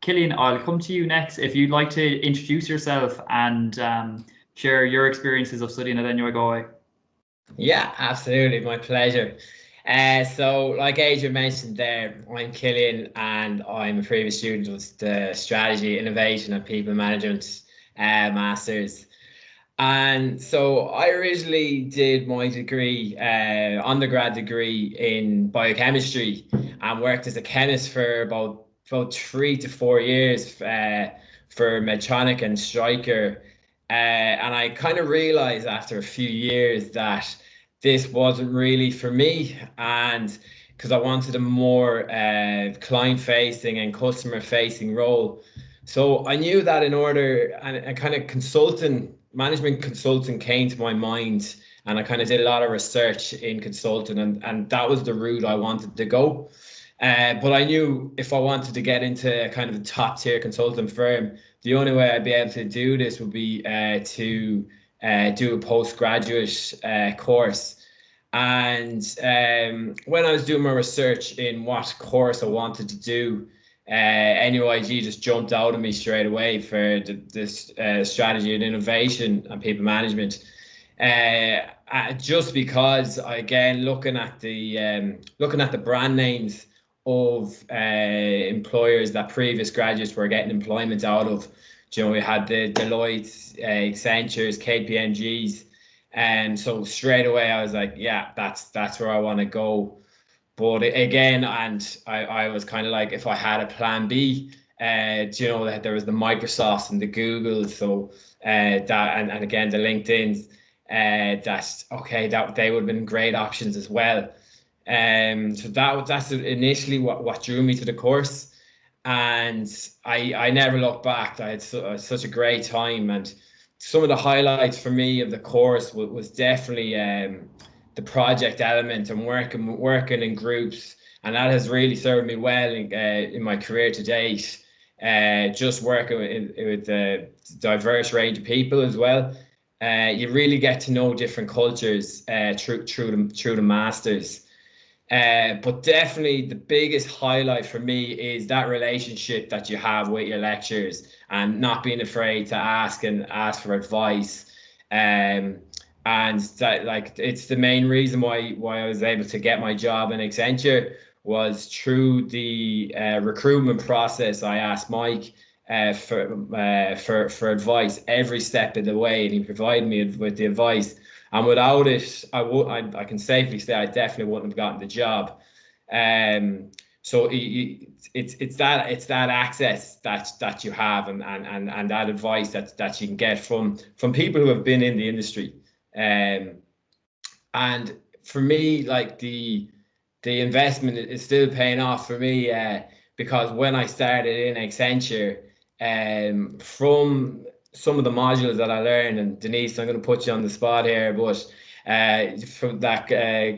Cillian, I'll come to you next. If you'd like to introduce yourself and share your experiences of studying at NUI Galway. Yeah, absolutely. My pleasure. So like Adrian mentioned there, I'm Cillian and I'm a previous student of the Strategy, Innovation and People Management Masters. And so I originally did my degree, undergrad degree in biochemistry, and worked as a chemist for about 3 to 4 years for Medtronic and Stryker. And I kind of realized after a few years that this wasn't really for me, and because I wanted a more client facing and customer facing role. So I knew that in order, and kind of management consulting came to my mind, and I kind of did a lot of research in consulting, and that was the route I wanted to go. But I knew if I wanted to get into kind of a top tier consulting firm, the only way I'd be able to do this would be to do a postgraduate course. And when I was doing my research in what course I wanted to do, NUIG just jumped out at me straight away for this strategy and innovation and people management. Just because, again, looking at the brand names of employers that previous graduates were getting employment out of. You know, we had the Deloitte, Accentures, KPMGs, and so straight away I was like, yeah, that's where I want to go. But again, and I was kind of like, if I had a plan B, you know, that there was the Microsofts and the Googles, so that and again the LinkedIn's, that's okay, that they would have been great options as well. So that's initially what drew me to the course, and I never looked back. I had such a great time, and some of the highlights for me of the course was definitely the project element and working in groups, and that has really served me well in my career to date. Just working with a diverse range of people as well. You really get to know different cultures through the masters. But definitely the biggest highlight for me is that relationship that you have with your lecturers and not being afraid to ask for advice. And that, like, it's the main reason why I was able to get my job in Accenture was through the recruitment process. I asked Mike for advice every step of the way, and he provided me with the advice. And without it, I can safely say I definitely wouldn't have gotten the job. So it's that access that you have, and that advice that you can get from people who have been in the industry. And for me, like the investment is still paying off for me, because when I started in Accenture, from some of the modules that I learned, and Denise, I'm going to put you on the spot here, but from that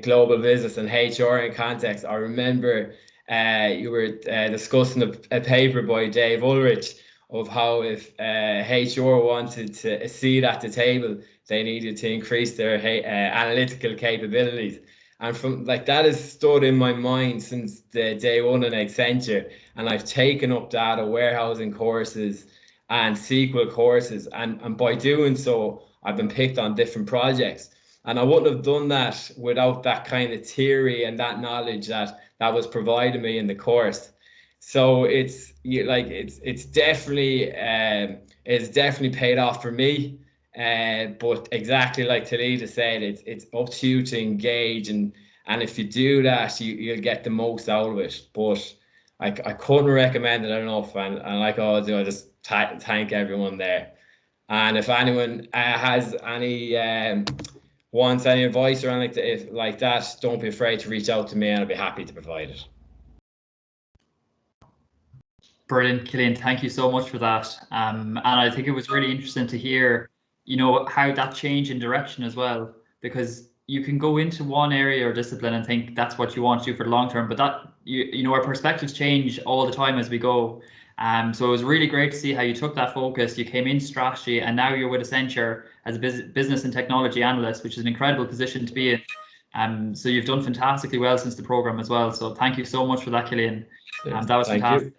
global business and HR in context, I remember you were discussing a paper by Dave Ulrich of how if HR wanted to a seat at the table, they needed to increase their analytical capabilities. And from like that has stood in my mind since the day one in Accenture, and I've taken up data warehousing courses and SQL courses, and by doing so, I've been picked on different projects. And I wouldn't have done that without that kind of theory and that knowledge that was provided me in the course. So it's definitely paid off for me. But exactly like Talita said, it's up to you to engage, and if you do that, you'll get the most out of it. But I couldn't recommend it enough, and like I always do, I just thank everyone there. And if anyone has any wants any advice or anything like that, don't be afraid to reach out to me, and I'll be happy to provide it. Brilliant, Cillian. Thank you so much for that. And I think it was really interesting to hear, you know, how that change in direction as well, because you can go into one area or discipline and think that's what you want to do for the long term, but that you know, our perspectives change all the time as we go. So it was really great to see how you took that focus. You came in strategy, and now you're with Accenture as a business and technology analyst, which is an incredible position to be in. So you've done fantastically well since the program as well. So thank you so much for that, Cillian. That was fantastic.